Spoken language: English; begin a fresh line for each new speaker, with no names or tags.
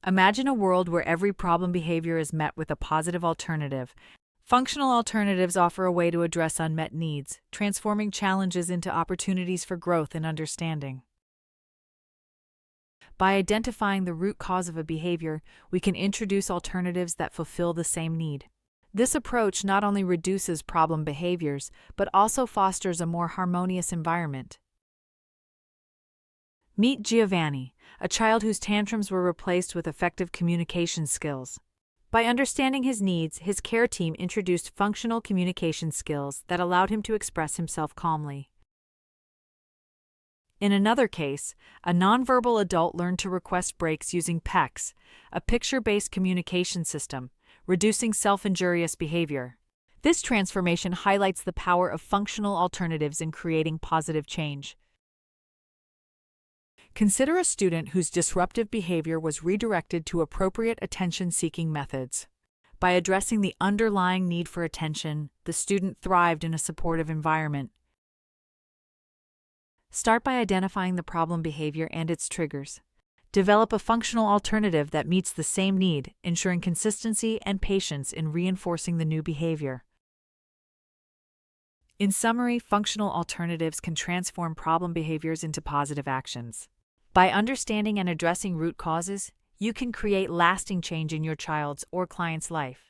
Imagine a world where every problem behavior is met with a positive alternative. Functional alternatives offer a way to address unmet needs, transforming challenges into opportunities for growth and understanding. By identifying the root cause of a behavior, we can introduce alternatives that fulfill the same need. This approach not only reduces problem behaviors, but also fosters a more harmonious environment. Meet Giovanni, a child whose tantrums were replaced with effective communication skills. By understanding his needs, his care team introduced functional communication skills that allowed him to express himself calmly. In another case, a nonverbal adult learned to request breaks using PECS, a picture-based communication system, reducing self-injurious behavior. This transformation highlights the power of functional alternatives in creating positive change. Consider a student whose disruptive behavior was redirected to appropriate attention-seeking methods. By addressing the underlying need for attention, the student thrived in a supportive environment. Start by identifying the problem behavior and its triggers. Develop a functional alternative that meets the same need, ensuring consistency and patience in reinforcing the new behavior. In summary, functional alternatives can transform problem behaviors into positive actions. By understanding and addressing root causes, you can create lasting change in your child's or client's life.